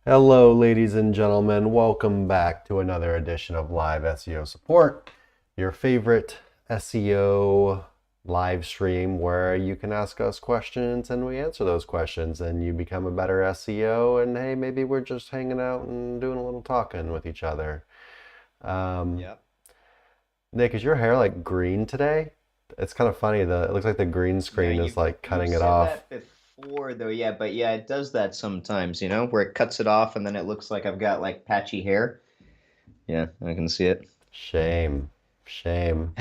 Hello, ladies and gentlemen. Welcome back to another edition of Live SEO Support, your favorite SEO live stream where you can ask us questions and we answer those questions and you become a better SEO. And hey, maybe we're just hanging out and doing a little talking with each other. Um, Yep. Nick, is your hair like green today? It's kind of funny. It looks like the green Yeah, screen is you've like you've cutting it said off. that before though, yeah, but yeah, it does that sometimes, where it cuts it off and then it looks like I've got like patchy hair. Yeah, I can see it. Shame, shame.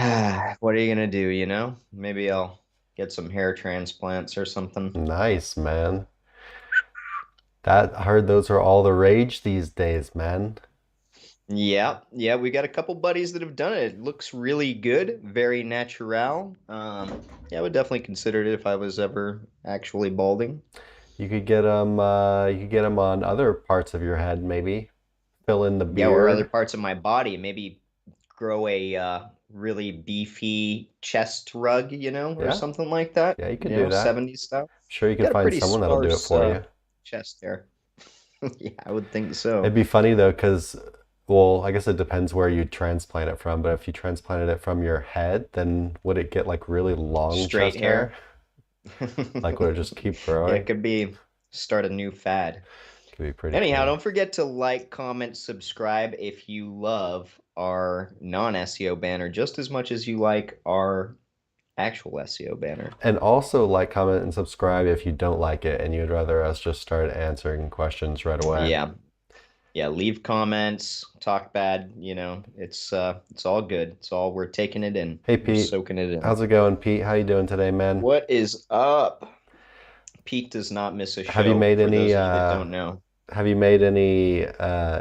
What are you gonna do, Maybe I'll get some hair transplants or something. Nice, man. I heard those are all the rage these days, man. Yeah, yeah, we got a couple buddies that have done it. It looks really good, very natural. Yeah, I would definitely consider it if I was ever actually balding. You could get them on other parts of your head, maybe. Fill in the Yeah, or other beard. parts of my body. Maybe grow a really beefy chest rug, or Yeah, something like that. yeah, you could do that. 70s style. Sure, you could Got a find pretty someone that'll do it sparse for you. chest hair. Yeah, I would think It'd so. be funny though, because, well, I guess it depends where you transplant it from, but if you transplanted it from your head, then would it get like really long Straight chest hair? hair. Like, would it just keep Yeah, growing? it could be start a new fad. Could be pretty Anyhow, cool. don't forget to like, comment, subscribe if you love our non-SEO banner just as much as you like our actual SEO banner. And also like, comment, and subscribe if you don't like it and you'd rather us just start answering questions right away. Yeah, yeah, leave comments, talk bad, it's all good. It's all we're taking it in. Hey We're Pete, soaking it in. how's it going, Pete? How you doing today, man? What is up? Pete does not miss a Have you show, made for any those of you that don't know.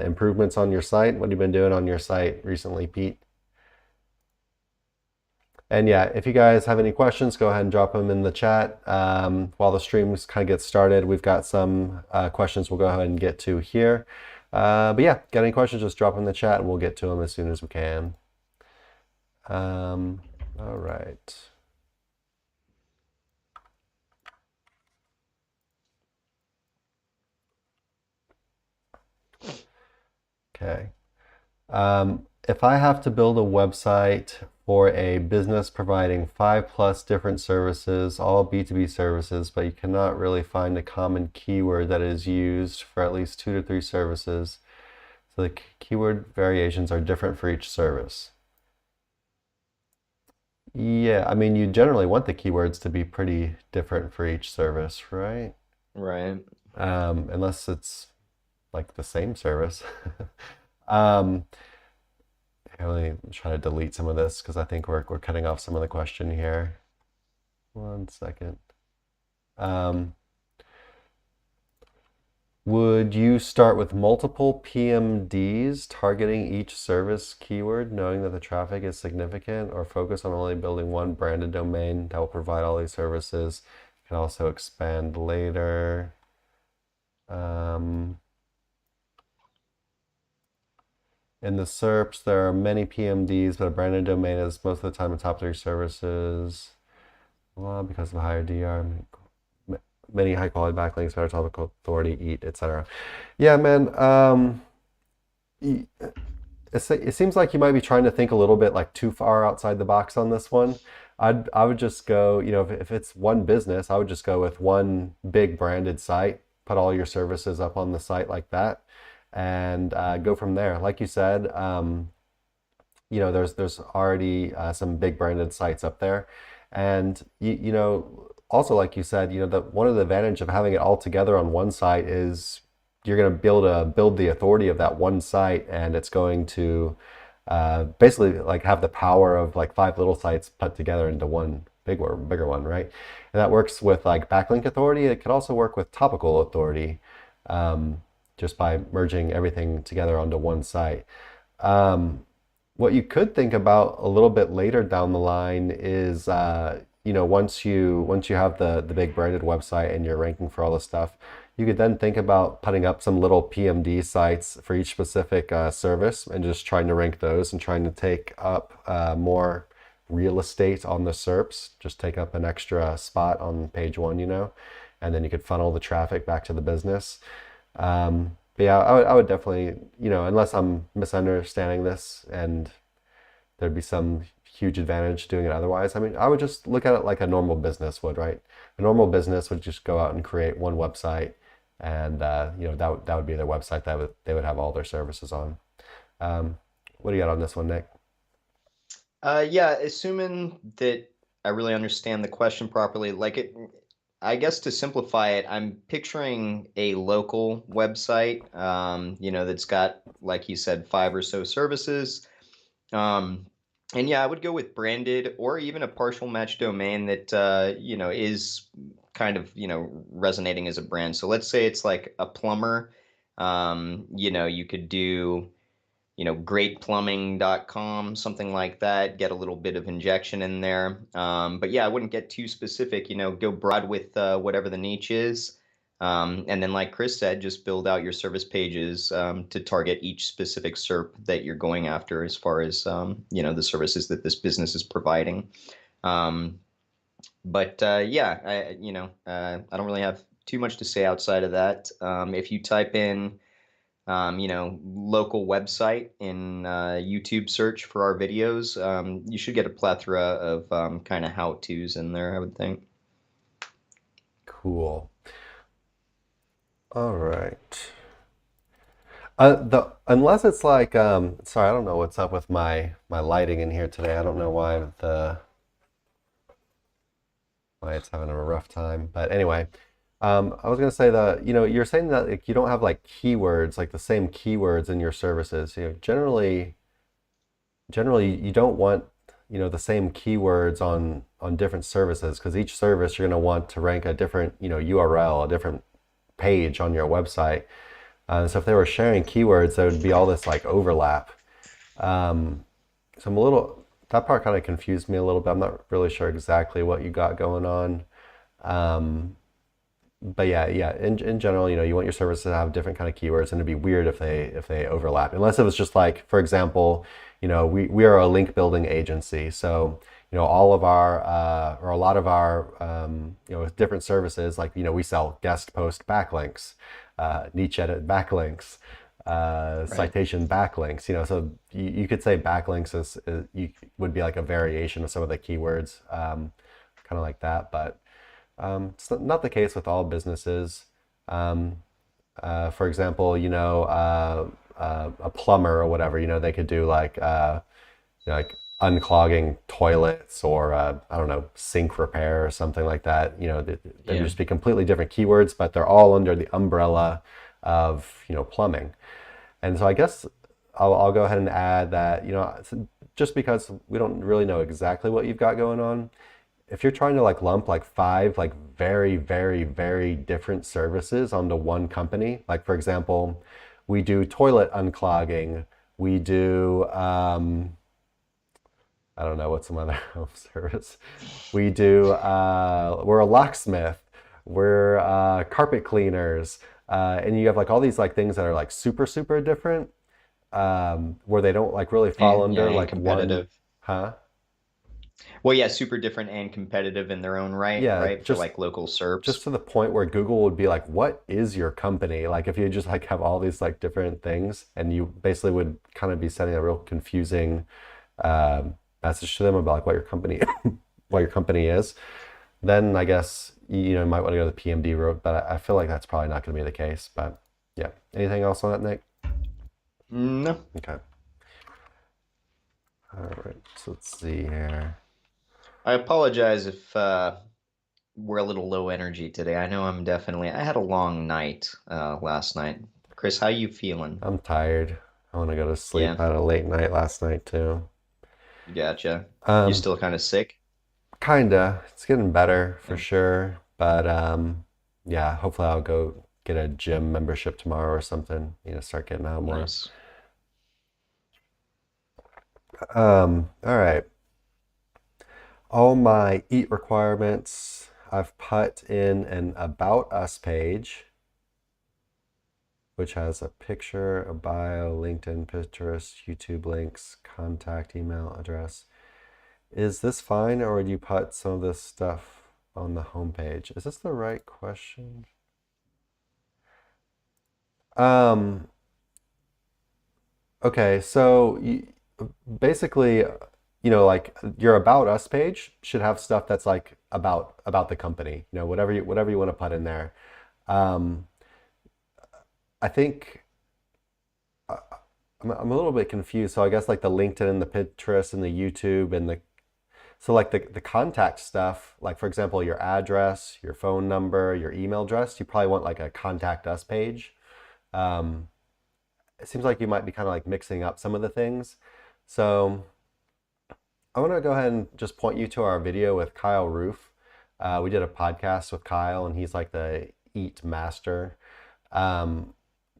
improvements on your site? What have you been doing on your site recently, Pete? And yeah, if you guys have any questions, go ahead and drop them in the chat. While the streams kind of get started, we've got some questions we'll go ahead and get to here. But yeah, got any questions, just drop them in the chat and we'll get to them as soon as we can. All right. Okay. If I have to build a website for a business providing 5+ different services, all B2B services, but you cannot really find a common keyword that is used for at least 2 to 3 services, so the keyword variations are different for each service. Yeah, I mean, you generally want the keywords to be pretty different for each service, right? Right. Unless it's like the same service. Um, Let me try to delete some of this because I think we're cutting off some of the question here. 1 second. Um, would you start with multiple PMDs targeting each service keyword, knowing that the traffic is significant, or focus on only building one branded domain that will provide all these services? You can also expand later. Um, In the SERPs, there are many PMDs, but a branded domain is most of the time the top 3 services. Well, because of higher DR, many high quality backlinks, better topical authority, EAT, etc. Yeah, man. It seems like you might be trying to think a little bit like too far outside the box on this one. I would just go, if it's one business, I would just go with one big branded site, put all your services up on the site like that, and go from there. Like you said, there's already some big branded sites up there, and also like you said, one of the advantage of having it all together on one site is you're going to be able to build the authority of that one site, and it's going to basically like have the power of like 5 little sites put together into one bigger one, right? And that works with like backlink authority. It could also work with topical authority, just by merging everything together onto one site. What you could think about a little bit later down the line is, once you have the big branded website and you're ranking for all this stuff, you could then think about putting up some little PMD sites for each specific service and just trying to rank those and trying to take up more real estate on the SERPs. Just take up an extra spot on page 1, and then you could funnel the traffic back to the business. But yeah, I would definitely, unless I'm misunderstanding this and there'd be some huge advantage doing it otherwise. I mean, I would just look at it like a normal business would, right? A normal business would just go out and create one website, and that would be their website that they would have all their services on. Um, what do you got on this one, Nick? Yeah, assuming that I really understand the question properly, I guess to simplify it, I'm picturing a local website, that's got, like you said, five or so services. Um, and yeah, I would go with branded or even a partial match domain that, is kind of, resonating as a brand. So let's say it's like a plumber. You could do greatplumbing.com, something like that, get a little bit of injection in there. But yeah, I wouldn't get too specific, go broad with whatever the niche is. And then, like Chris said, just build out your service pages to target each specific SERP that you're going after as far as, the services that this business is providing. Um, but yeah, I don't really have too much to say outside of that. If you type in local website in YouTube search for our videos, you should get a plethora of kind of how-tos in there, I would think. Cool. All right. The unless it's like sorry, I don't know what's up with my lighting in here today. I don't know why it's having a rough time. But anyway, I was gonna say that you're saying that like you don't have like keywords like the same keywords in your services. Generally you don't want the same keywords on different services because each service you're gonna want to rank a different URL, a different page on your website. So if they were sharing keywords, there would be all this like overlap. Um, so that part kind of confused me a little bit. I'm not really sure exactly what you got going on. Um, but yeah, in general, you want your services to have different kind of keywords, and it'd be weird if they overlap. Unless it was just like, for example, we are a link building agency, so all of our or a lot of our different services, like we sell guest post backlinks, niche edit backlinks, Right. citation backlinks. So you could say backlinks would be like a variation of some of the keywords, kind of like that, but. It's not the case with all businesses. Um, for example, a plumber or whatever, they could do like unclogging toilets or I don't know, sink repair or something like that. They'd Yeah. just be completely different keywords, but they're all under the umbrella of plumbing. And so I guess I'll go ahead and add that just because we don't really know exactly what you've got going on, if you're trying to like lump like five like very very very different services onto one company, like for example, we do toilet unclogging, we do I don't know what's some other home service, we do we're a locksmith, we're carpet cleaners, and you have like all these like things that are like super super different, where they don't like really fall And yeah, under and like one. competitive. Huh. Well, yeah, super different and competitive in their own right, Yeah, right? For just like local just SERPs. to the point where Google would be like, "What is your company?" Like if you just like have all these like different things, and you basically would kind of be sending a real confusing message to them about like what your company what your company is. Then I guess you might want to go the PMD route, but I feel like that's probably not going to be the case. But yeah, anything else on that, Nick? No. Okay. All right. So let's see here. I apologize if we're a little low energy today. I had a long night last night. Chris, how you feeling? I'm tired. I want to go to sleep. Yeah, I had a late night last night too. gotcha. You Um, still kind of sick? Kinda. It's getting better for Yeah. sure. But yeah, hopefully I'll go get a gym membership tomorrow or something, start getting out more. Nice. All right. All my eat requirements, I've put in an About Us page, which has a picture, a bio, LinkedIn, Pinterest, YouTube links, contact email address. Is this fine, or would you put some of this stuff on the homepage? Is this the right question? Um, okay, so basically, like your About Us page should have stuff that's like about the company, whatever you want to put in there. Um, I think I'm a little bit confused. So I guess like the LinkedIn and the Pinterest and the YouTube and the so like the contact stuff, like for example, your address, your phone number, your email address, you probably want like a contact us page. Um, it seems like you might be kind of like mixing up some of the things. So I want to go ahead and just point you to our video with Kyle Roof. We did a podcast with Kyle, and he's like the Eat master. Um,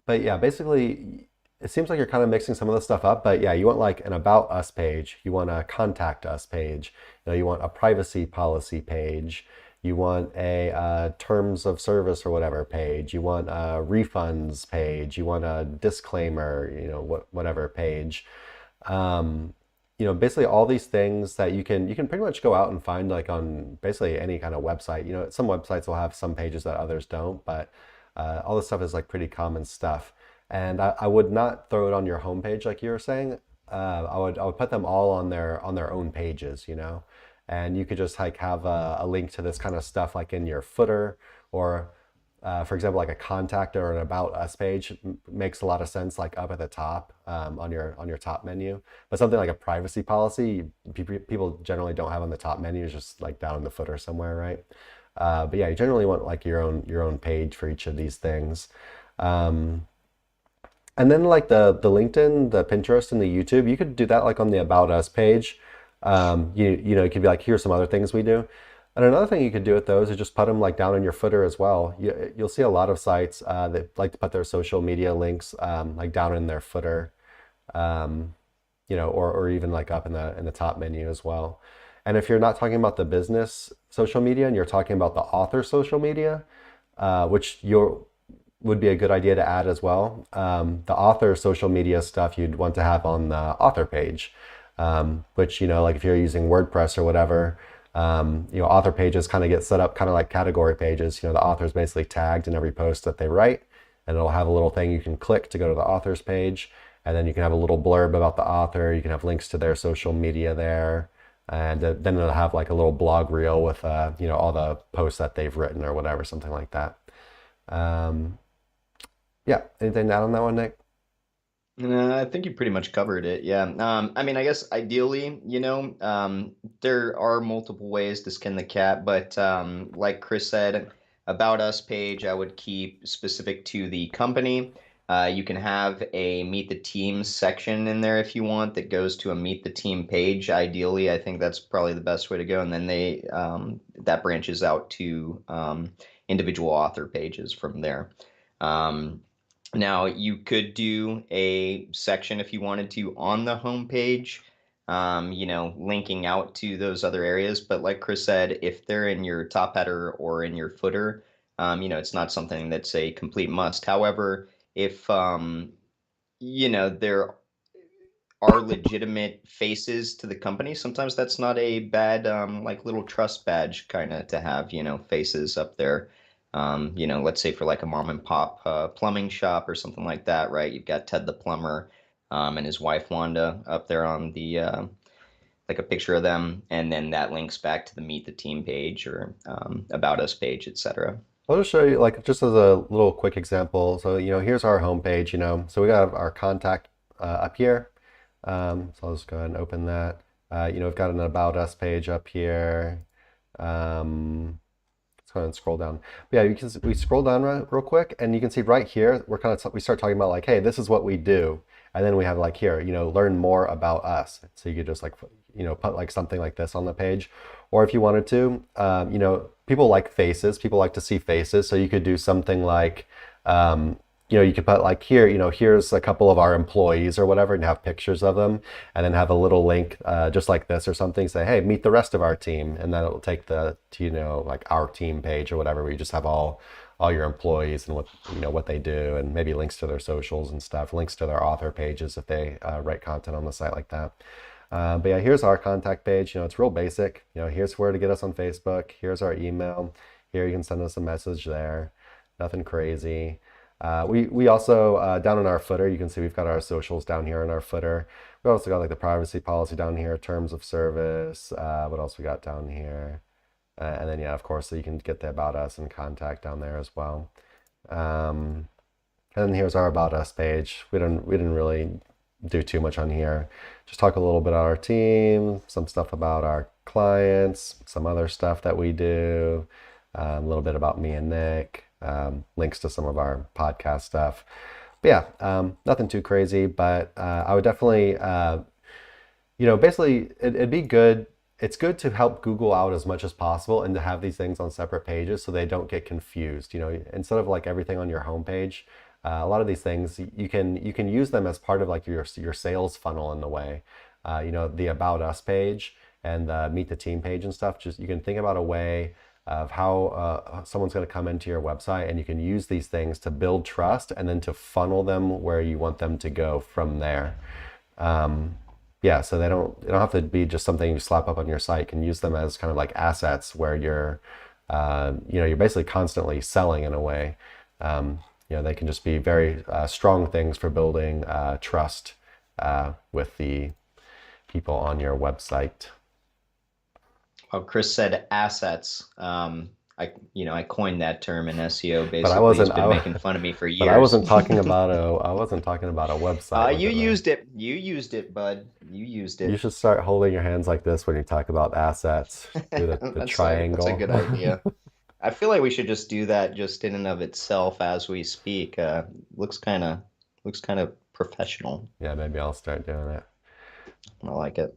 but yeah, basically, it seems like you're kind of mixing some of the stuff up. But yeah, you want like an About Us page, you want a Contact Us page, you want a privacy policy page, you want a terms of service or whatever page, you want a refunds page, you want a disclaimer, whatever page. Um, basically all these things that you can pretty much go out and find like on basically any kind of website. Some websites will have some pages that others don't, but all this stuff is like pretty common stuff. And I would not throw it on your homepage like you were saying. I would put them all on their own pages, and you could just like have a link to this kind of stuff like in your footer or for example, like a contact or an about us page makes a lot of sense, like up at the top on your top menu. But something like a privacy policy, people generally don't have on the top menu, it's just like down in the footer somewhere, right? But yeah, you generally want like your own page for each of these things. Um, and then like the LinkedIn, the Pinterest, and the YouTube, you could do that like on the About Us page. You could be like, here's some other things we do. And another thing you could do with those is just put them like down in your footer as well. You'll see a lot of sites that like to put their social media links like down in their footer, um, or even like up in the top menu as well. And if you're not talking about the business social media and you're talking about the author social media, which you would be a good idea to add as well. The author social media stuff you'd want to have on the author page, which, like if you're using WordPress or whatever, author pages kind of get set up kind of like category pages. The author's basically tagged in every post that they write, and it'll have a little thing you can click to go to the author's page. And then you can have a little blurb about the author. You can have links to their social media there. And then it'll have like a little blog reel with, all the posts that they've written or whatever, something like that. Um, yeah, anything to add on that one, Nick? No, I think you pretty much covered it. Yeah. I mean, I guess ideally, there are multiple ways to skin the cat, but like Chris said, about us page, I would keep specific to the company. You can have a meet the team section in there if you want that goes to a meet the team page. Ideally, I think that's probably the best way to go. And then that branches out to individual author pages from there. Um, Now, you could do a section if you wanted to on the homepage, linking out to those other areas. But like Chris said, if they're in your top header or in your footer, it's not something that's a complete must. However, if, there are legitimate faces to the company, sometimes that's not a bad, like little trust badge kind of to have, faces up there. Let's say for like a mom and pop plumbing shop or something like that, right? You've got Ted the plumber, and his wife Wanda up there on the like a picture of them, and then that links back to the Meet the Team page or About Us page, etc. I'll just show you, like, just as a little quick example. So, here's our homepage, so we got our contact up here. So I'll just go ahead and open that. We've got an About Us page up here. Let's go ahead and scroll down. But yeah, we scroll down real quick, and you can see right here, we start talking about like, hey, this is what we do. And then we have like here, learn more about us. So you could just like, put like something like this on the page. Or if you wanted to, people like faces. People like to see faces. So you could do something like, you could put like here, here's a couple of our employees or whatever, and have pictures of them, and then have a little link just like this or something. Say, hey, meet the rest of our team, and then it'll take to like our team page or whatever, where you just have all your employees and what they do, and maybe links to their socials and stuff, links to their author pages if they write content on the site like that. But yeah, here's our contact page. It's real basic. Here's where to get us on Facebook. Here's our email. Here you can send us a message there. Nothing crazy. We also, down in our footer, you can see we've got our socials down here in our footer. We also got like the privacy policy down here, terms of service. What else we got down here? And then, yeah, of course, so you can get the About Us and contact down there as well. And then here's our About Us page. We didn't really do too much on here. Just talk a little bit about our team, some stuff about our clients, some other stuff that we do, a little bit about me and Nick, links to some of our podcast stuff. But yeah, nothing too crazy, but I would definitely, basically it'd be good. It's good to help Google out as much as possible and to have these things on separate pages so they don't get confused. Instead of like everything on your homepage, a lot of these things you can use them as part of like your sales funnel in a way. The About Us page and the Meet the Team page and stuff. Just you can think about a way of how someone's going to come into your website, and you can use these things to build trust and then to funnel them where you want them to go from there. So they don't have to be just something you slap up on your site. You can use them as kind of like assets where you're basically constantly selling in a way. They can just be very strong things for building trust with the people on your website. Well, Chris said assets. I coined that term in SEO. Basically, But I wasn't. he's been making fun of me for years. But I wasn't talking about a website. You used it. You used it, bud. You used it. You should start holding your hands like this when you talk about assets. Do the triangle. That's a good idea. I feel like we should just do that just in and of itself as we speak. Looks kind of professional. Yeah, maybe I'll start doing it. I like it.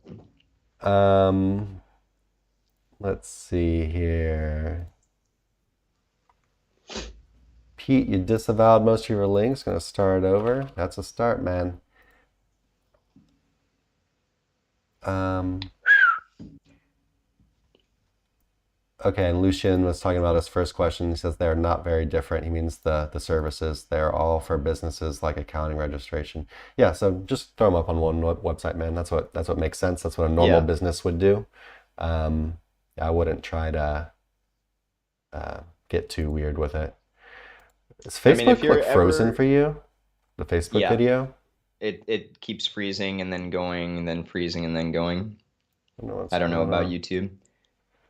Let's see here. Pete, you disavowed most of your links. Gonna start over. That's a start, man. Okay, and Lucian was talking about his first question. He says they're not very different. He means the services. They're all for businesses like accounting, registration. Yeah, so just throw them up on one website, man. That's what makes sense. That's what a normal business would do. I wouldn't try to get too weird with it. Is Facebook frozen for you? The Facebook video? It keeps freezing and then going and then freezing and then going. I don't know about YouTube.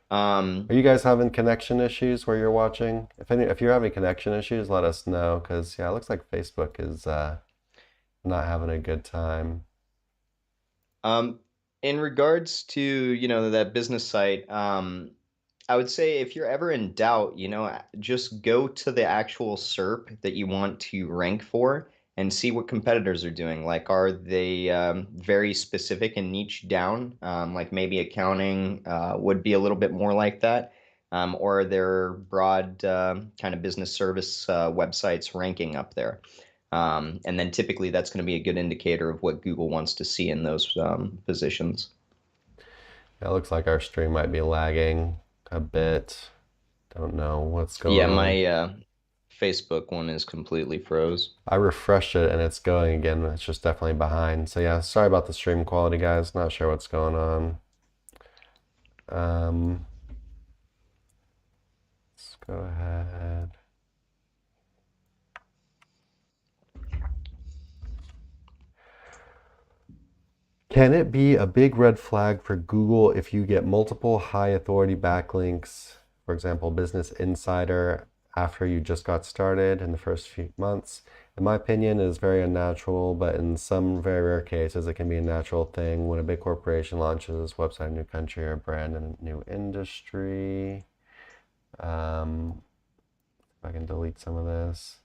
Are you guys having connection issues where you're watching? If you're having connection issues, let us know, because it looks like Facebook is not having a good time. In regards to, that business site, I would say if you're ever in doubt, just go to the actual SERP that you want to rank for and see what competitors are doing. Like, are they very specific and niche down? Like maybe accounting would be a little bit more like that. Or are there broad kind of business service websites ranking up there? And then typically that's going to be a good indicator of what Google wants to see in those positions. It looks like our stream might be lagging a bit. Don't know what's going on. Yeah, my Facebook one is completely froze. I refreshed it and it's going again. It's just definitely behind. So yeah, sorry about the stream quality, guys. Not sure what's going on. Let's go ahead. Can it be a big red flag for Google if you get multiple high authority backlinks, for example, Business Insider, after you just got started in the first few months? In my opinion, it is very unnatural, but in some very rare cases, it can be a natural thing when a big corporation launches a website in a new country or brand in a new industry. If I can delete some of this.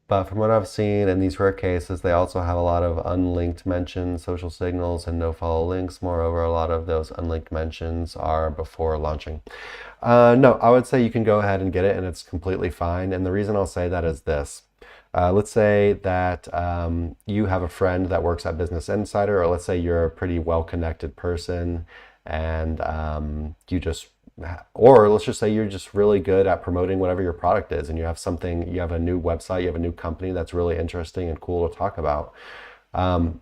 But from what I've seen in these rare cases, they also have a lot of unlinked mentions, social signals, and no follow links. Moreover, a lot of those unlinked mentions are before launching. No, I would say you can go ahead and get it and it's completely fine. And the reason I'll say that is this. Let's say that you have a friend that works at Business Insider, or let's say you're a pretty well-connected person and or let's just say you're just really good at promoting whatever your product is and you have a new website, you have a new company that's really interesting and cool to talk about.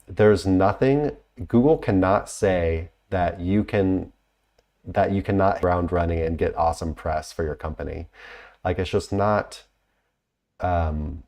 There's nothing, Google cannot say that you cannot ground running and get awesome press for your company. Like um,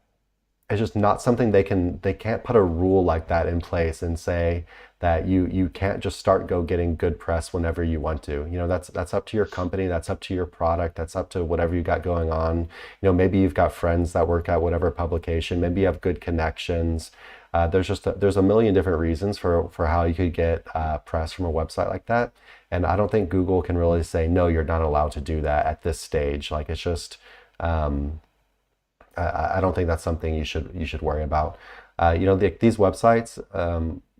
it's just not something they can't put a rule like that in place and say that you can't just start go getting good press whenever you want to. You know, that's up to your company, that's up to your product, that's up to whatever you got going on. You know, maybe you've got friends that work at whatever publication, maybe you have good connections. There's a million different reasons for how you could get press from a website like that. And I don't think Google can really say, no, you're not allowed to do that at this stage. Like it's just um, I don't think that's something you should worry about. You know, these websites,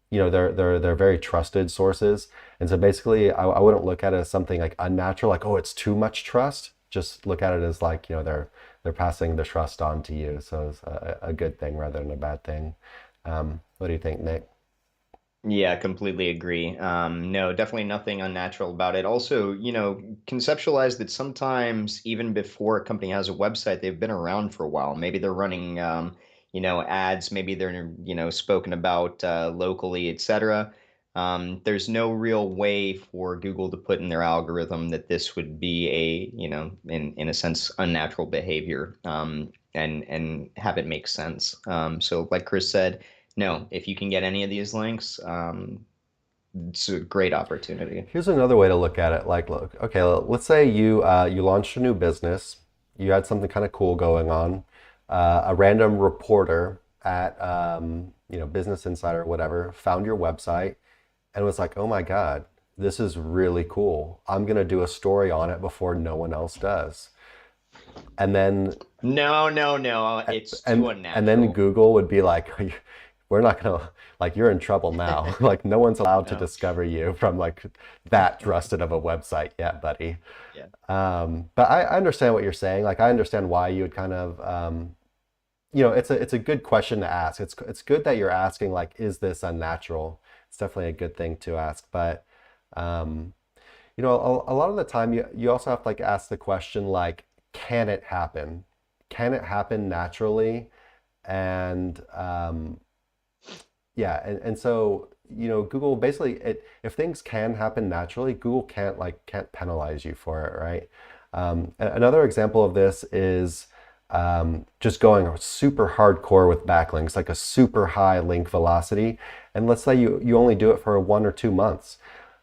you know, they're very trusted sources, and so basically, I wouldn't look at it as something like unnatural, like oh, it's too much trust. Just look at it as like you know they're passing the trust on to you, so it's a good thing rather than a bad thing. What do you think, Nick? Yeah, completely agree. No, definitely nothing unnatural about it. Also, conceptualize that sometimes even before a company has a website, they've been around for a while. Maybe they're running, ads. Maybe they're, spoken about locally, etc. There's no real way for Google to put in their algorithm that this would be a, in a sense, unnatural behavior, and have it make sense. So, like Chris said, no, if you can get any of these links, it's a great opportunity. Here's another way to look at it. Like, look, okay, let's say you launched a new business, you had something kind of cool going on. A random reporter at you know Business Insider or whatever found your website and was like, "Oh my God, this is really cool. I'm gonna do a story on it before no one else does." And then No, no, no, it's too and then unnatural. Google would be like, "We're not gonna like you're in trouble now. Like no one's allowed to No, discover you from like that trusted of a website yet, buddy." yeah. But I understand what you're saying. Like I understand why you would kind of you know, it's a good question to ask. It's good that you're asking like, is this unnatural? It's definitely a good thing to ask. But um, you know, a lot of the time you also have to like ask the question like, can it happen? Can it happen naturally? And yeah, and so you know, Google basically if things can happen naturally, Google can't penalize you for it, right? Another example of this is just going super hardcore with backlinks, like a super high link velocity. And let's say you only do it for 1 or 2 months.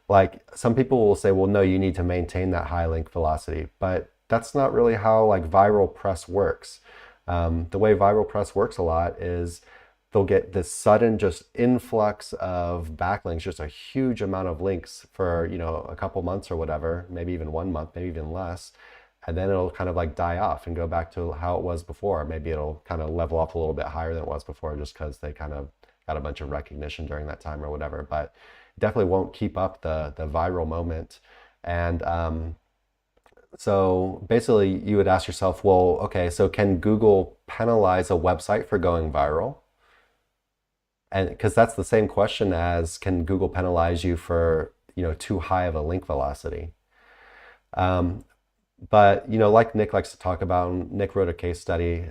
Like some people will say, well, no, you need to maintain that high link velocity, but that's not really how like viral press works. The way viral press works a lot is they'll get this sudden just influx of backlinks, just a huge amount of links for, you know, a couple months or whatever, maybe even 1 month, maybe even less. And then it'll kind of like die off and go back to how it was before. Maybe it'll kind of level off a little bit higher than it was before just because they kind of got a bunch of recognition during that time or whatever. But definitely won't keep up the viral moment. And so basically, you would ask yourself, well, okay, so can Google penalize a website for going viral? And because that's the same question as can Google penalize you for, you know, too high of a link velocity? Um, but you know, like Nick likes to talk about, Nick wrote a case study.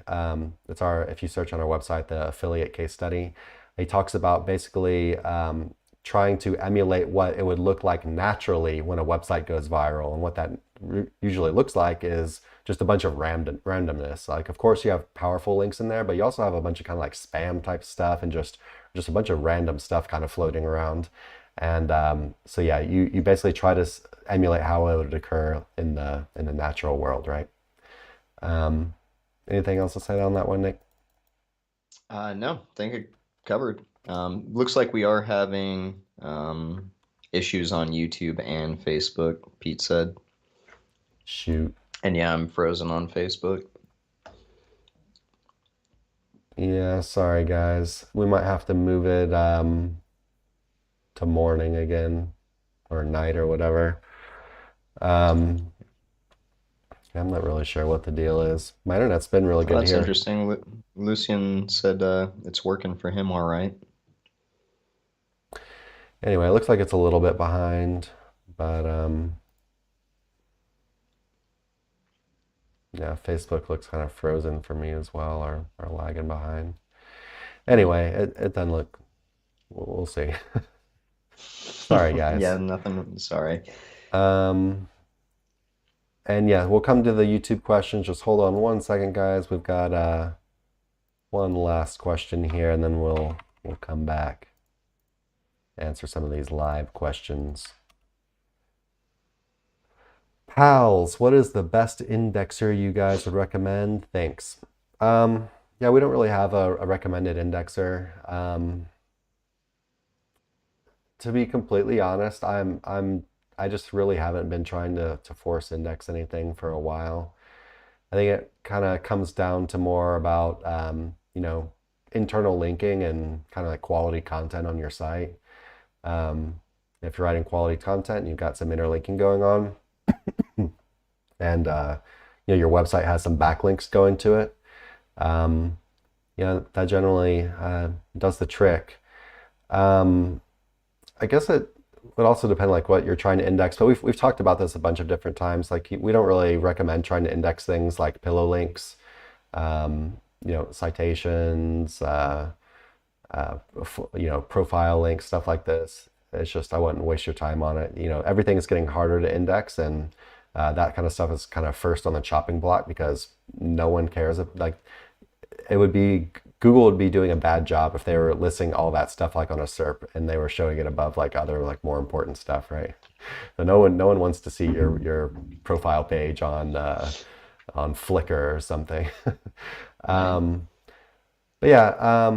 It's our if you search on our website, the affiliate case study. He talks about basically trying to emulate what it would look like naturally when a website goes viral, and what that usually looks like is just a bunch of randomness. Like, of course, you have powerful links in there, but you also have a bunch of kind of like spam type stuff and just a bunch of random stuff kind of floating around. And so yeah, you basically try to emulate how it would occur in the natural world, right? Um, Anything else to say on that one, Nick? No, I think it covered. Looks like we are having issues on YouTube and Facebook, Pete said. Shoot. And yeah, I'm frozen on Facebook. Yeah, sorry guys. We might have to move it to morning again or night or whatever. Um, I'm not really sure what the deal is. My internet's been really Oh, good that's here. interesting. Lucian said it's working for him all right. Anyway, it looks like it's a little bit behind, but yeah, Facebook looks kind of frozen for me as well, or lagging behind. Anyway, it doesn't look, we'll see. Sorry, Yeah, guys. nothing. Sorry. Um, And yeah, we'll come to the YouTube questions. Just hold on one second, guys. We've got one last question here, and then we'll come back, answer some of these live questions. Pals, what is the best indexer you guys would recommend? Thanks. Yeah, we don't really have a recommended indexer. To be completely honest, I just really haven't been trying to force index anything for a while. I think it kind of comes down to more about internal linking and kind of like quality content on your site. Um, if you're writing quality content and you've got some interlinking going on, and your website has some backlinks going to it, um, that generally does the trick. Um, I guess it would also depend like what you're trying to index, but we've talked about this a bunch of different times. Like we don't really recommend trying to index things like pillow links, citations, profile links, stuff like this. It's just I wouldn't waste your time on it. Everything is getting harder to index, and that kind of stuff is kind of first on the chopping block because no one cares. Like it would be Google would be doing a bad job if they were listing all that stuff like on a SERP and they were showing it above like other like more important stuff, right? So no one wants to see your profile page on Flickr or something. Right. But yeah,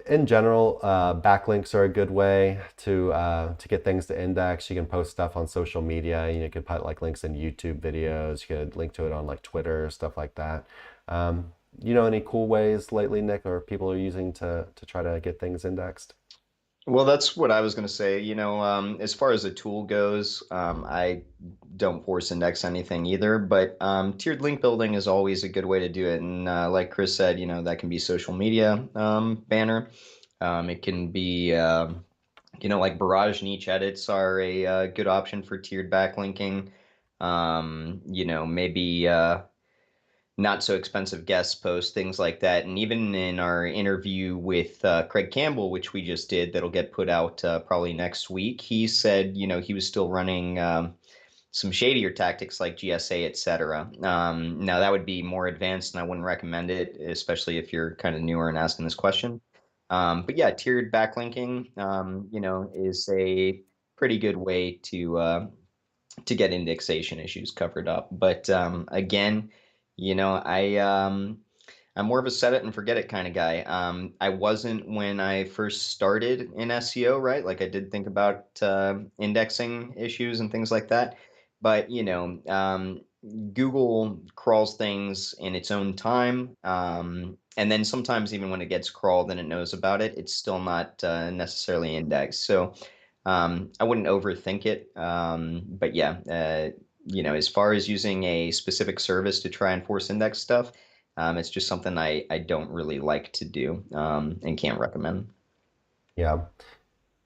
in general, backlinks are a good way to get things to index. You can post stuff on social media. You could put like links in YouTube videos. You could link to it on like Twitter, stuff like that. Any cool ways lately, Nick, or people are using to try to get things indexed? Well, that's what I was going to say. As far as the tool goes, I don't force index anything either, but tiered link building is always a good way to do it. And like Chris said, that can be social media banner. It can be, like barrage niche edits are a good option for tiered backlinking. Maybe not so expensive guest posts, things like that. And even in our interview with Craig Campbell, which we just did, that'll get put out probably next week, he said, he was still running some shadier tactics like GSA, etc. Now that would be more advanced, and I wouldn't recommend it, especially if you're kind of newer and asking this question. But yeah, tiered backlinking, is a pretty good way to get indexation issues covered up. But again, I'm more of a set it and forget it kind of guy. I wasn't when I first started in SEO, right? Like I did think about indexing issues and things like that. But Google crawls things in its own time. And then sometimes even when it gets crawled and it knows about it, it's still not necessarily indexed. So I wouldn't overthink it. But yeah, as far as using a specific service to try and force index stuff, it's just something I don't really like to do and can't recommend. Yeah.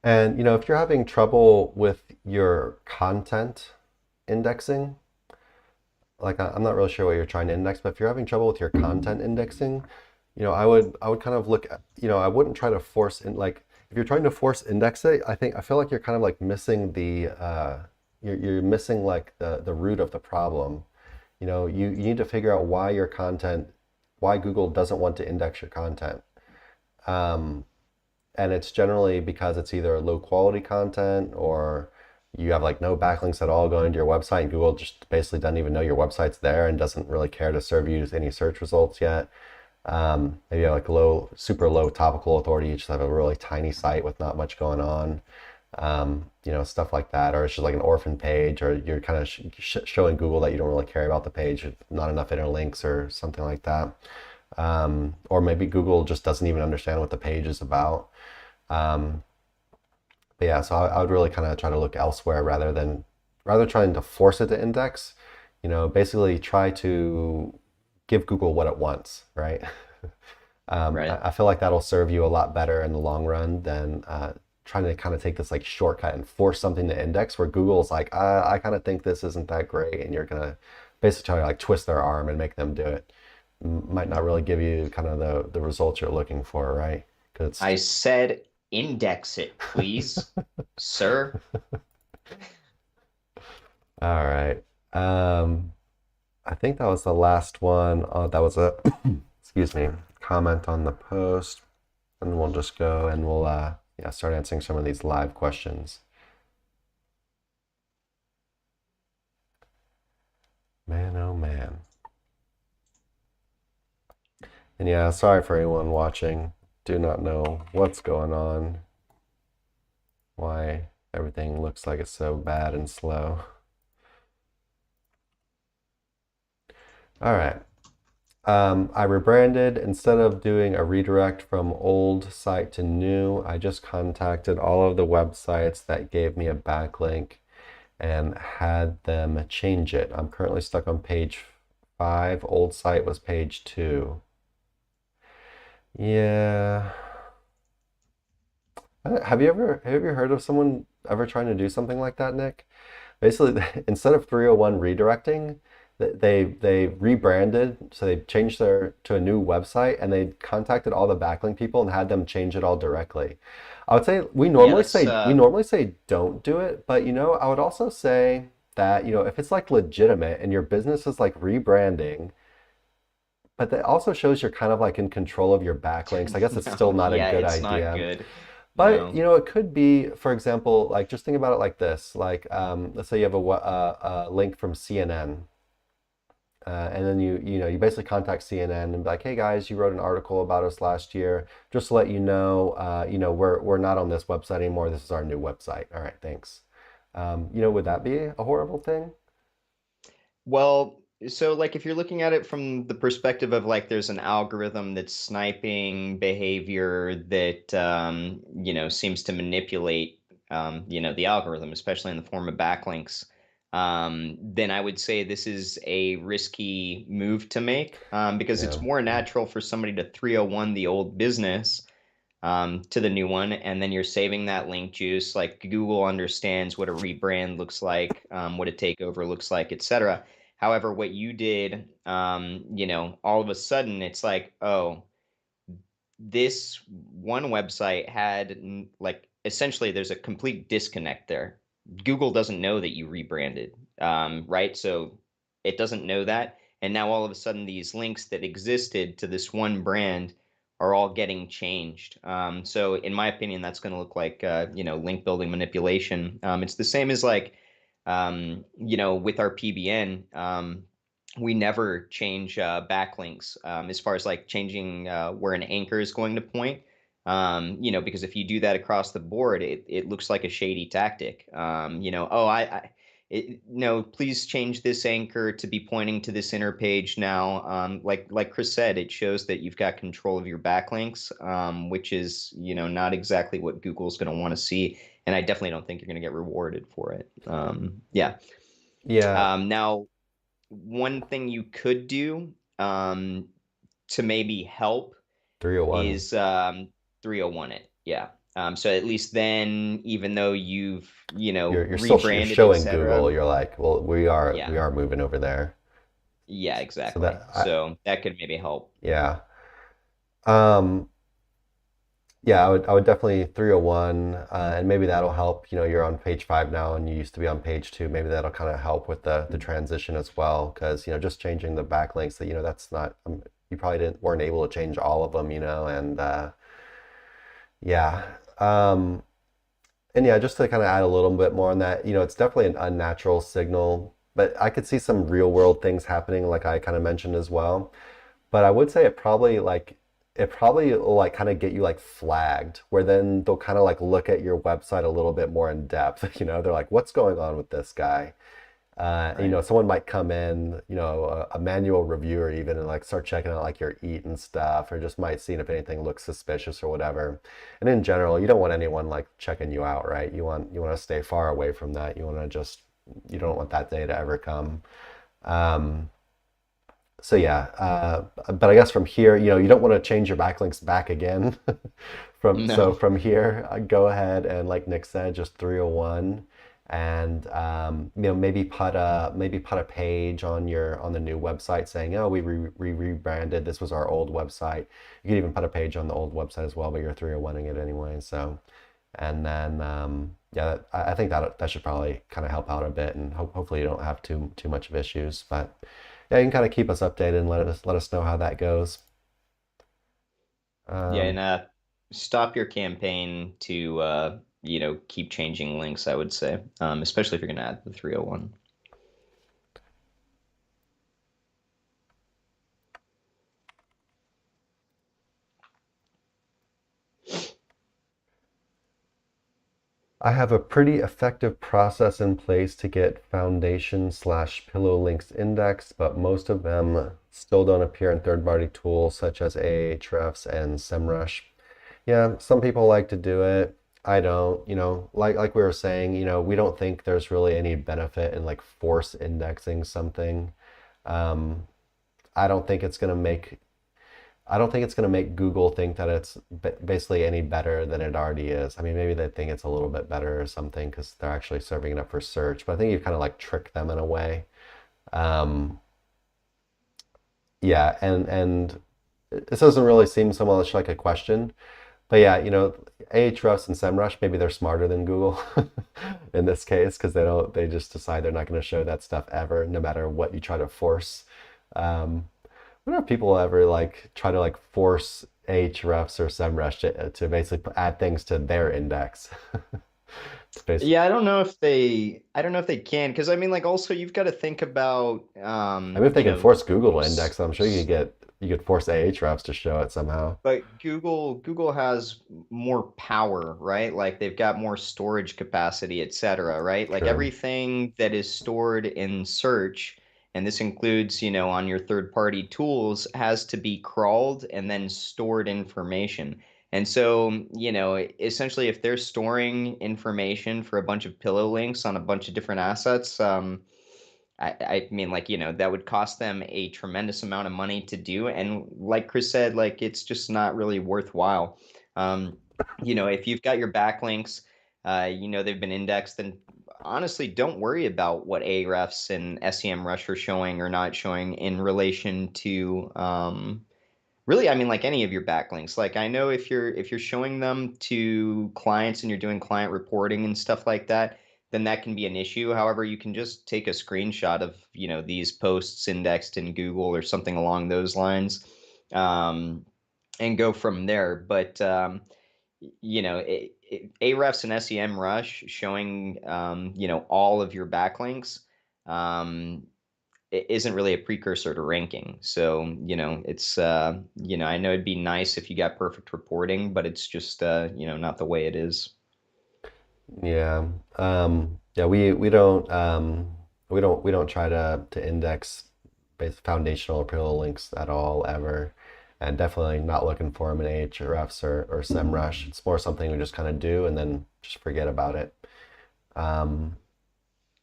And if you're having trouble with your content indexing, like I'm not really sure what you're trying to index, but if you're having trouble with your content indexing, I would kind of look at, I wouldn't try to force in like if you're trying to force index it, I feel like you're kind of like missing the you're missing like the root of the problem. You need to figure out why Google doesn't want to index your content. Um, and it's generally because it's either low quality content or you have like no backlinks at all going to your website and Google just basically doesn't even know your website's there and doesn't really care to serve you any search results yet. Maybe you have like super low topical authority. You just have a really tiny site with not much going on. Stuff like that, or it's just like an orphan page, or you're kind of showing Google that you don't really care about the page, not enough interlinks or something like that. Or maybe Google just doesn't even understand what the page is about. Um, but yeah, so I would really kind of try to look elsewhere rather trying to force it to index. Basically try to give Google what it wants, right? Right. I feel like that'll serve you a lot better in the long run than trying to kind of take this like shortcut and force something to index where Google's like, I kind of think this isn't that great, and you're gonna basically try to like twist their arm and make them do it. Might not really give you kind of the results you're looking for, right? Because I said index it, please, sir. all right. Um, I think that was the last one. That was a, excuse me, comment on the post. And we'll just go and we'll yeah, start answering some of these live questions. Man, oh man. And yeah, sorry for anyone watching. Do not know what's going on, why everything looks like it's so bad and slow. All right. I rebranded. Instead of doing a redirect from old site to new, I just contacted all of the websites that gave me a backlink and had them change it. I'm currently stuck on page 5. Old site was page 2. Yeah. Have you heard of someone ever trying to do something like that, Nick? Basically, instead of 301 redirecting, they rebranded, so they changed their to a new website and they contacted all the backlink people and had them change it all directly. I would say Yeah, that's we normally say don't do it, but I would also say that, if it's like legitimate and your business is like rebranding, but that also shows you're kind of like in control of your backlinks. I guess it's still no, not a yeah, good it's not idea. good. But No. it could be, for example, like just think about it like this. Like, let's say you have a link from CNN, and then you basically contact CNN and be like, hey guys, you wrote an article about us last year. Just to let we're not on this website anymore. This is our new website. All right, thanks. Would that be a horrible thing? Well, so like if you're looking at it from the perspective of like there's an algorithm that's sniping behavior that seems to manipulate the algorithm, especially in the form of backlinks, then I would say this is a risky move to make because it's Yeah. more natural for somebody to 301 the old business to the new one, and then you're saving that link juice. Like Google understands what a rebrand looks like, what a takeover looks like, etc. However, what you did, all of a sudden it's like, oh, this one website had like essentially there's a complete disconnect there. Google doesn't know that you rebranded, right? So it doesn't know that. And now all of a sudden, these links that existed to this one brand are all getting changed. So, in my opinion, that's going to look like, link building manipulation. It's the same as like, with our PBN. We never change backlinks as far as like changing where an anchor is going to point. Because if you do that across the board, it looks like a shady tactic. Oh, no, please change this anchor to be pointing to this inner page now. Like Chris said, it shows that you've got control of your backlinks, which is not exactly what Google's going to want to see, and I definitely don't think you're going to get rewarded for it. Yeah. Yeah. Now, one thing you could do to maybe help 301. is 301 it. Yeah. So at least then, even though you've, You're rebranded, showing Google. etc. You're like, well, we Yeah. are moving over there. Yeah, So exactly. So that could maybe help. yeah. Um, Yeah, I would definitely 301, and maybe that'll help. You're on page 5 now, and you used to be on page 2. Maybe that'll kind of help with the transition as well, because just changing the backlinks that that's not you probably didn't weren't able to change all of them, and yeah, and yeah, just to kind of add a little bit more on that, it's definitely an unnatural signal, but I could see some real world things happening, like I kind of mentioned as well. But I would say it probably will like kind of get you like flagged, where then they'll kind of like look at your website a little bit more in depth. They're like, what's going on with this guy? Right. Someone might come in, a manual reviewer even, and like start checking out like your eat and stuff, or just might see if anything looks suspicious or whatever. And in general, you don't want anyone like checking you out, right? You want to stay far away from that. You don't want that day to ever come. Um, so yeah, but I guess from here, you don't want to change your backlinks back again. No. From here, go ahead and like Nick said, just 301, and maybe put a page on the new website saying, oh, we rebranded. This was our old website. You could even put a page on the old website as well, but you're 301ing it anyway. So, and then yeah, I think that should probably kind of help out a bit, and hopefully you don't have too much of issues, but. yeah, you can kind of keep us updated and let us know how that goes. Yeah, Um, and stop your campaign to keep changing links, I would say, especially if you're going to add the 301. I have a pretty effective process in place to get foundation/pillow links indexed, but most of them still don't appear in third-party tools such as Ahrefs and SEMrush. Yeah, some people like to do it. I don't, like we were saying, we don't think there's really any benefit in like force indexing something. Um, I don't think it's gonna make I don't think it's going to make Google think that it's basically any better than it already is. I mean, maybe they think it's a little bit better or something because they're actually serving it up for search. But I think you kind of like trick them in a way. Um, yeah, and this doesn't really seem so much like a question, but yeah, Ahrefs and SEMrush, maybe they're smarter than Google in this case because they just decide they're not going to show that stuff ever, no matter what you try to force. Um, I wonder if people ever like try to like force Ahrefs or SEMrush to basically add things to their index. To Yeah, I don't know if they can, because I mean, like, also you've got to think about I mean, if they can force Google to index, I'm sure you could force Ahrefs to show it somehow. but Google has more power, right? Like they've got more storage capacity, et cetera, right? Like True. everything that is stored in search, and this includes, on your third-party tools, has to be crawled and then stored information. And so, essentially, if they're storing information for a bunch of pillow links on a bunch of different assets, I mean, like, that would cost them a tremendous amount of money to do. And like Chris said, like, it's just not really worthwhile. Um, if you've got your backlinks, they've been indexed, then honestly, don't worry about what Ahrefs and SEMrush are showing or not showing in relation to, really, I mean, like any of your backlinks. Like I know if you're showing them to clients and you're doing client reporting and stuff like that, then that can be an issue. However, you can just take a screenshot of, these posts indexed in Google or something along those lines, um, and go from there. But Ahrefs and SEMrush showing all of your backlinks. Um, isn't really a precursor to ranking. So, it's, I know it'd be nice if you got perfect reporting, but it's just, not the way it is. Yeah. Yeah, we don't try to index base foundational or pillow links at all ever. And definitely not looking for them in Ahrefs or SEMrush. It's more something we just kind of do and then just forget about it. Um,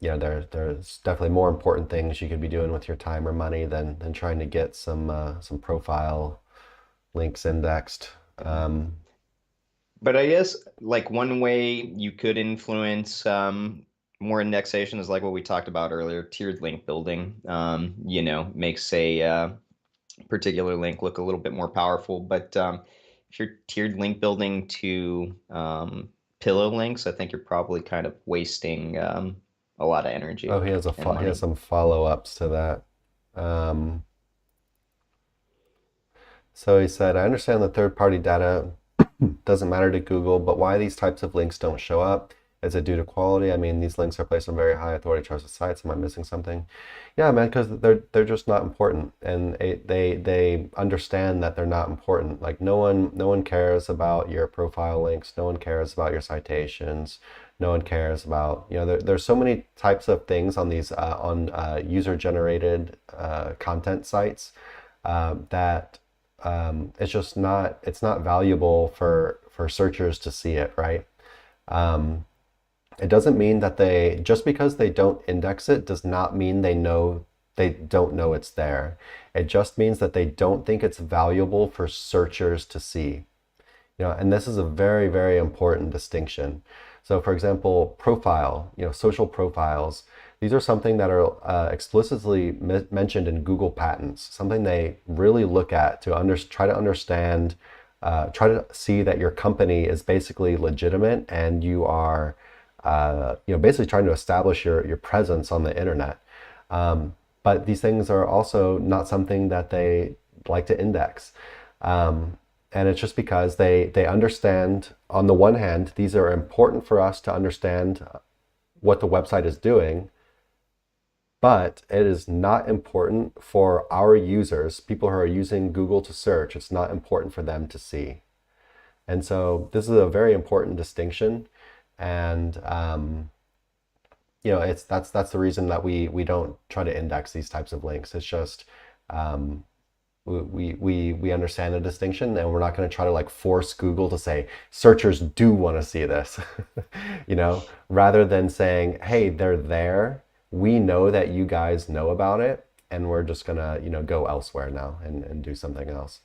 there's definitely more important things you could be doing with your time or money than trying to get some profile links indexed. But I guess like one way you could influence more indexation is like what we talked about earlier, tiered link building. Makes a particular link look a little bit more powerful. But if you're tiered link building to pillow links, I think you're probably kind of wasting a lot of Oh, energy and he has money. some follow-ups to that. Um, so he said, I understand the third-party data doesn't matter to Google, but why these types of links don't show up? Is it due to quality? I mean, these links are placed on very high authority trusted sites. Am I missing something? Yeah, man, because they're just not important, and they understand that they're not important. Like no one cares about your profile links. No one cares about your citations. No one cares about there's so many types of things on these on user generated content sites that it's not valuable for searchers to see it, right? Um, it doesn't mean that just because they don't index it does not mean they don't know it's there. It just means that they don't think it's valuable for searchers to see. And this is a very, very important distinction. So for example, social profiles, these are something that are explicitly mentioned in Google patents, something they really look at to try to understand, try to see that your company is basically legitimate and you are, basically trying to establish your presence on the internet. but these things are also not something that they like to index. And it's just because they understand, on the one hand, these are important for us to understand what the website is doing, but it is not important for our users, people who are using Google to search. It's not important for them to see. And so this is a very important distinction. And it's that's the reason that we don't try to index these types of links. It's just um, we understand the distinction, and we're not going to try to like force Google to say searchers do want to see this, rather than saying, hey, they're there. We know that you guys know about it, and we're just gonna, go elsewhere now and do something else.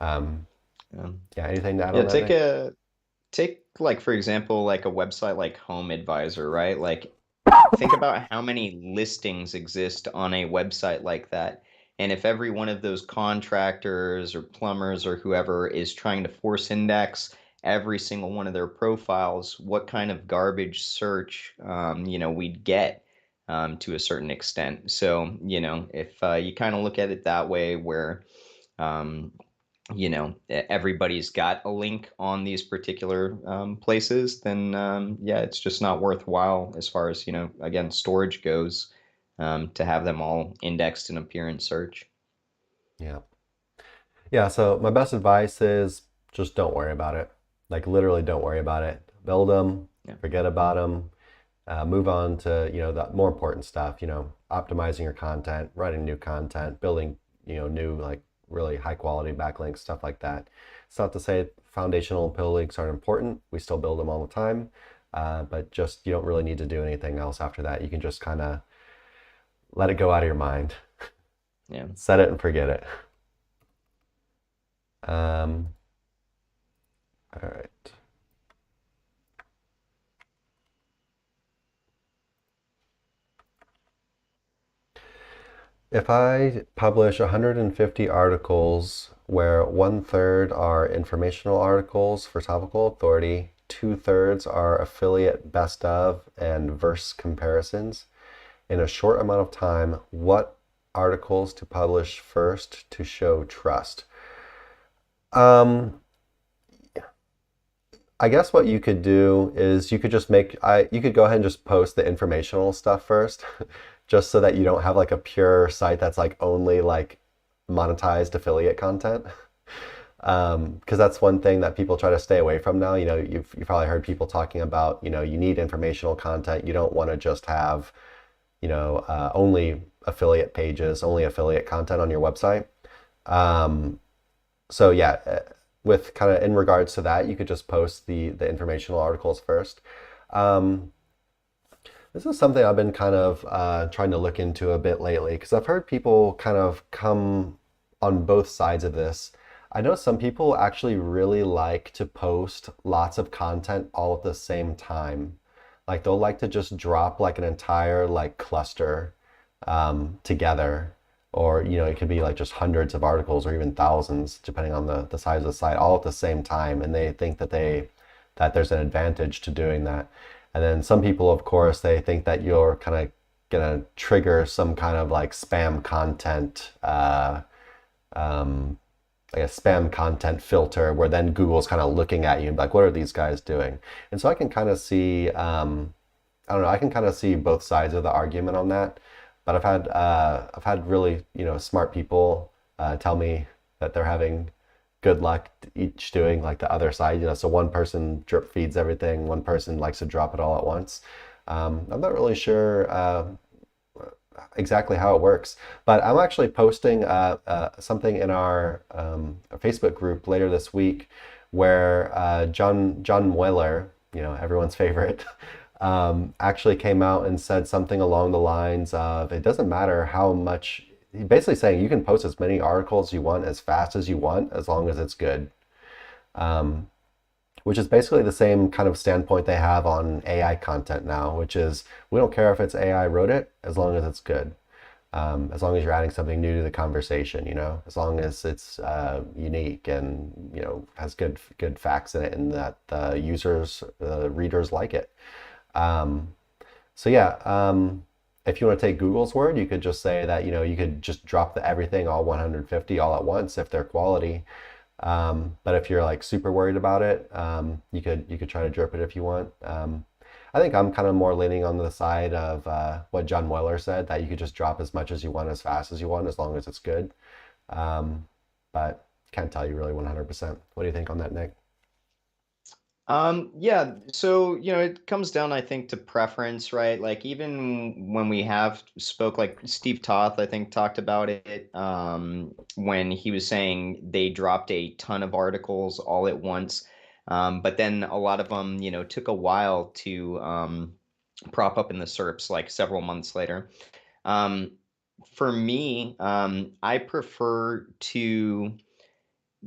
Um, Yeah. yeah, anything to add Yeah, on that, Nick? take like for example, like a website like Home Advisor, right? Like think about how many listings exist on a website like that. And if every one of those contractors or plumbers or whoever is trying to force index every single one of their profiles, what kind of garbage search, we'd get to a certain extent. So, if you kind of look at it that way, where um, everybody's got a link on these particular places, then yeah, it's just not worthwhile as far as, again, storage goes, to have them all indexed and appear in search. Yeah. Yeah, so my best advice is just don't worry about it. Like literally don't worry about it. Build them, Yeah. forget about them, move on to, the more important stuff, optimizing your content, writing new content, building, new like really high quality backlinks, stuff like that. It's not to say foundational links aren't important. We still build them all the time. But just you don't really need to do anything else after that. You can just kind of let it go out of your mind, Yeah. set it and forget it. Um, all right. If I publish 150 articles where 1/3 are informational articles for topical authority, 2/3 are affiliate best of and verse comparisons in a short amount of time, what articles to publish first to show trust? Um, I guess what you could do is you could just you could go ahead and just post the informational stuff first, just so that you don't have like a pure site that's like only like monetized affiliate content. Because that's one thing that people try to stay away from now. You've probably heard people talking about, you need informational content. You don't want to just have, only affiliate pages, only affiliate content on your website. Um, so yeah, with kind of in regards to that, you could just post the informational articles first. Um, this is something I've been kind of trying to look into a bit lately because I've heard people kind of come on both sides of this. I know some people actually really like to post lots of content all at the same time. Like they'll like to just drop like an entire like cluster together, or it could be like just hundreds of articles or even thousands, depending on the size of the site, all at the same time, and they think that there's an advantage to doing that. And then some people, of course, they think that you're kind of gonna trigger some kind of like spam content, um, like a spam content filter, where then Google's kind of looking at you and like, what are these guys doing? And so I can kind of see, I don't know, I can kind of see both sides of the argument on that. But I've had really, smart people tell me that they're having good luck each doing like the other side. So one person drip feeds everything, one person likes to drop it all at once. I'm not really sure exactly how it works, but I'm actually posting something in our Facebook group later this week where John Mueller, everyone's favorite, actually came out and said something along the lines of, it doesn't matter how much, basically saying you can post as many articles you want as fast as you want as long as it's good. Which is basically the same kind of standpoint they have on AI content now, which is we don't care if it's AI wrote it as long as it's good. As long as you're adding something new to the conversation, as long as it's unique and has good facts in it, and that the readers like it. So yeah, if you want to take Google's word, you could just say that, you could just drop everything all 150 all at once if they're quality. But if you're like super worried about it, you could try to drip it if you want. I think I'm kind of more leaning on the side of what John Moeller said, that you could just drop as much as you want, as fast as you want, as long as it's good. Um, but can't tell you really 100%. What do you think on that, Nick? Yeah, so it comes down, I think, to preference, right? Like even when we have spoke, like Steve Toth, I think, talked about it, when he was saying they dropped a ton of articles all at once, but then a lot of them, took a while to prop up in the SERPs, like several months later. Um, for me, I prefer to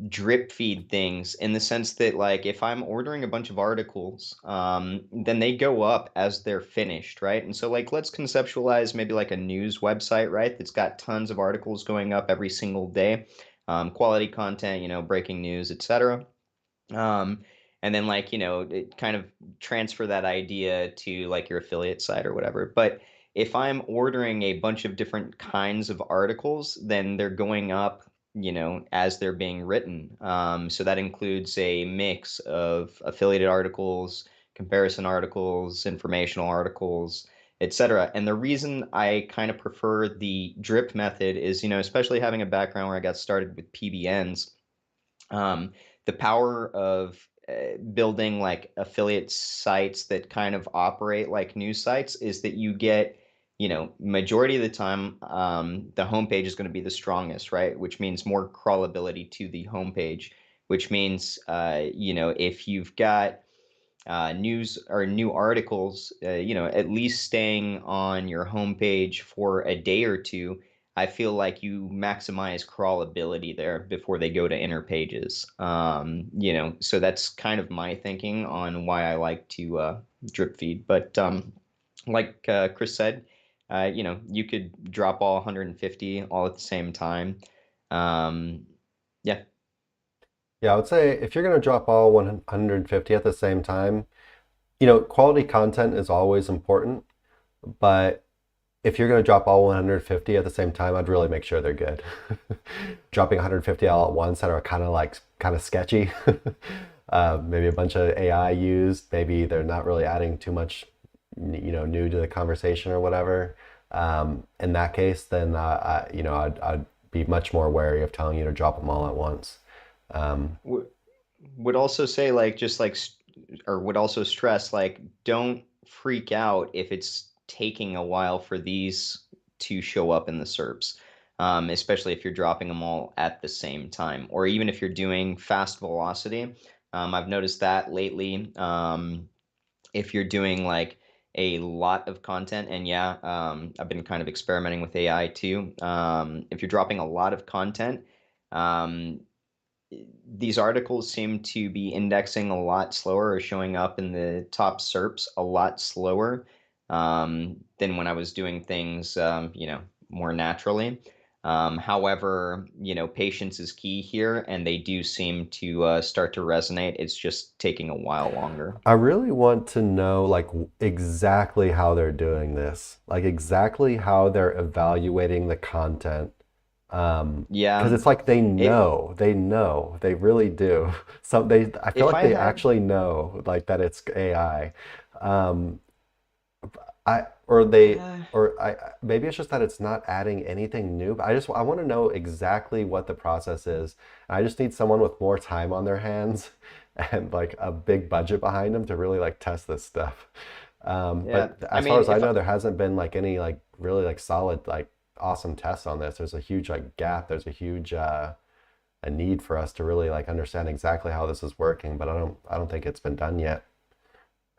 drip feed things in the sense that, like, if I'm ordering a bunch of articles, then they go up as they're finished, right? And so, like, let's conceptualize maybe like a news website, right? That's got tons of articles going up every single day, quality content, breaking news, etc. Um, and then, like, it kind of transfer that idea to like your affiliate site or whatever. But if I'm ordering a bunch of different kinds of articles, then they're going up, as they're being written. So that includes a mix of affiliated articles, comparison articles, informational articles, etc. And the reason I kind of prefer the drip method is, especially having a background where I got started with PBNs, um, the power of building like affiliate sites that kind of operate like news sites is that you get, majority of the time, the homepage is going to be the strongest, right? Which means more crawlability to the homepage, which means, if you've got news or new articles, at least staying on your homepage for a day or two, I feel like you maximize crawlability there before they go to inner pages. So that's kind of my thinking on why I like to drip feed. But like Chris said, you could drop all 150 all at the same time. Um, yeah. Yeah, I would say if you're going to drop all 150 at the same time, quality content is always important, but if you're going to drop all 150 at the same time, I'd really make sure they're good. Dropping 150 all at once that are kind of sketchy, maybe a bunch of AI used, maybe they're not really adding too much, new to the conversation or whatever. In that case, then I'd be much more wary of telling you to drop them all at once. Um, Would also say, like, just like or would also stress, like, don't freak out if it's taking a while for these to show up in the SERPs, especially if you're dropping them all at the same time, or even if you're doing fast velocity. I've noticed that lately. If you're doing like a lot of content, and yeah, I've been kind of experimenting with AI too. If you're dropping a lot of content, um, these articles seem to be indexing a lot slower or showing up in the top SERPs a lot slower, than when I was doing things, more naturally. However, patience is key here, and they do seem to start to resonate. It's just taking a while longer. I really want to know like exactly how they're doing this, like exactly how they're evaluating the content. Because Yeah, it's like it. they really do. I feel If like I they had, actually know like that it's AI. Um, I or they uh, or maybe it's just that it's not adding anything new. But I want to know exactly what the process is. I just need someone with more time on their hands and like a big budget behind them to really like test this stuff. yeah. But I as far mean, as I know, there hasn't been like any like really like solid like awesome tests on this. There's a huge like gap. There's a huge a need for us to really like understand exactly how this is working. But I don't think it's been done yet.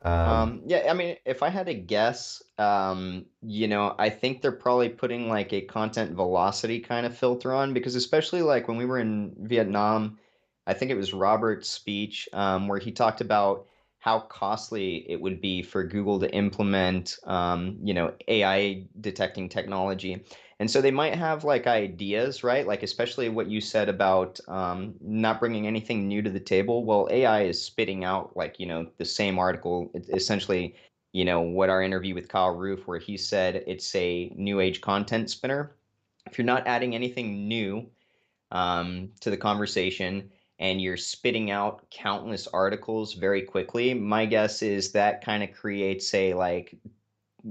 Um, yeah, I mean, if I had to guess, I think they're probably putting like a content velocity kind of filter on, because especially like when we were in Vietnam, I think it was Robert's speech, where he talked about how costly it would be for Google to implement, AI detecting technology. And so they might have like ideas, right? Like, especially what you said about not bringing anything new to the table. Well, AI is spitting out like, the same article essentially what our interview with Kyle Roof, where he said it's a new age content spinner. If you're not adding anything new to the conversation and you're spitting out countless articles very quickly, my guess is that kind of creates a like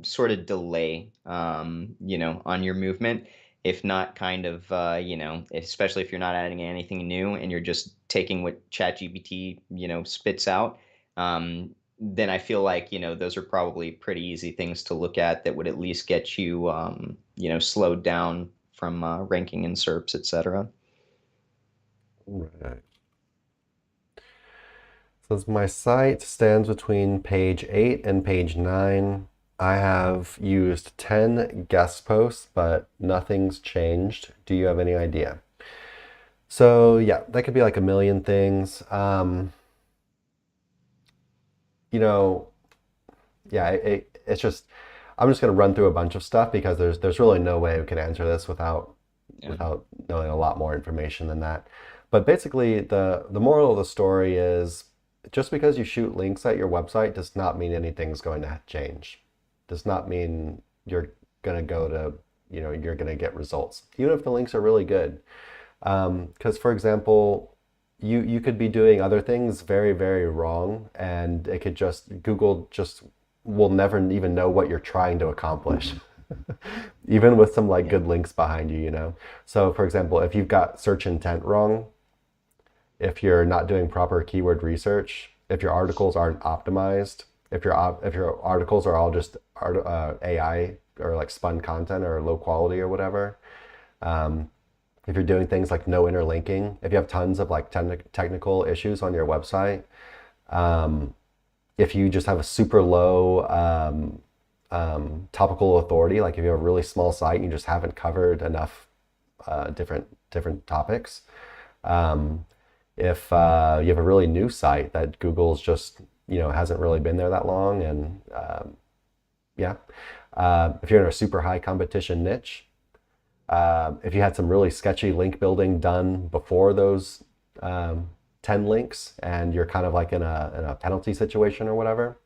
sort of delay, on your movement. If not kind of, especially if you're not adding anything new and you're just taking what ChatGPT, spits out, then I feel like, those are probably pretty easy things to look at that would at least get you, slowed down from ranking in SERPs, etc. Right. Says my site stands between page 8 and page 9. I have used 10 guest posts, but nothing's changed. Do you have any idea? So yeah, that could be like a million things. You know, yeah, it's just I'm just gonna run through a bunch of stuff because there's really no way we can answer this Yeah. without knowing a lot more information than that. But basically, the moral of the story is just because you shoot links at your website does not mean anything's going to change. Does not mean you're gonna go to, you're gonna get results, even if the links are really good. Because for example, you could be doing other things very, very wrong, and it could just Google just will never even know what you're trying to accomplish. Even with some like Yeah. good links behind you. So for example, if you've got search intent wrong, if you're not doing proper keyword research, if your articles aren't optimized, if your articles are all just AI or like spun content or low quality or whatever, if you're doing things like no interlinking, if you have tons of like technical issues on your website, if you just have a super low topical authority, like if you have a really small site and you just haven't covered enough different topics, if you have a really new site that Google's just hasn't really been there that long, and yeah, if you're in a super high competition niche, if you had some really sketchy link building done before those 10 links and you're kind of like in a penalty situation or whatever,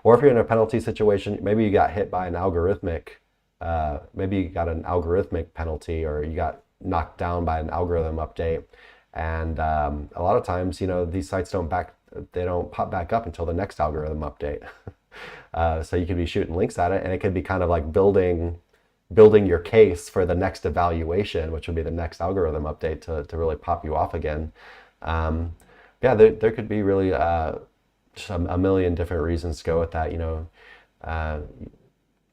or if you're in a penalty situation, maybe you got hit by an maybe you got an algorithmic penalty or you got knocked down by an algorithm update. And a lot of times, these sites they don't pop back up until the next algorithm update. So you could be shooting links at it, and it could be kind of like building your case for the next evaluation, which would be the next algorithm update to really pop you off again. Yeah, there could be really just a million different reasons to go with that. Uh,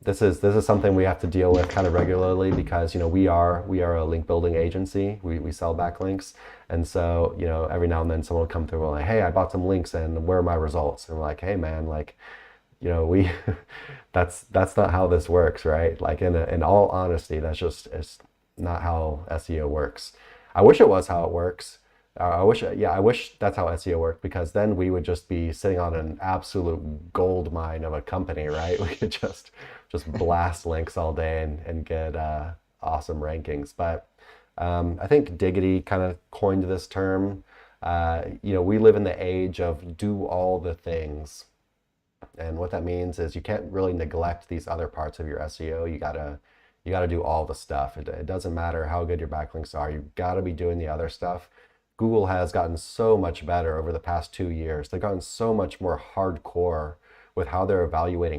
this is something we have to deal with kind of regularly because we are a link building agency. We sell backlinks, and so every now and then someone will come through and like, hey, I bought some links and where are my results? And we're like, hey man, like we that's not how this works, right? Like in all honesty, it's not how SEO works. I wish it was how it works. I wish that's how SEO worked because then we would just be sitting on an absolute gold mine of a company, right? We could just blast links all day and get awesome rankings. But I think Diggity kind of coined this term. We live in the age of do all the things. And what that means is you can't really neglect these other parts of your SEO. You gotta do all the stuff. It doesn't matter how good your backlinks are. You gotta be doing the other stuff. Google has gotten so much better over the past 2 years. They've gotten so much more hardcore with how they're evaluating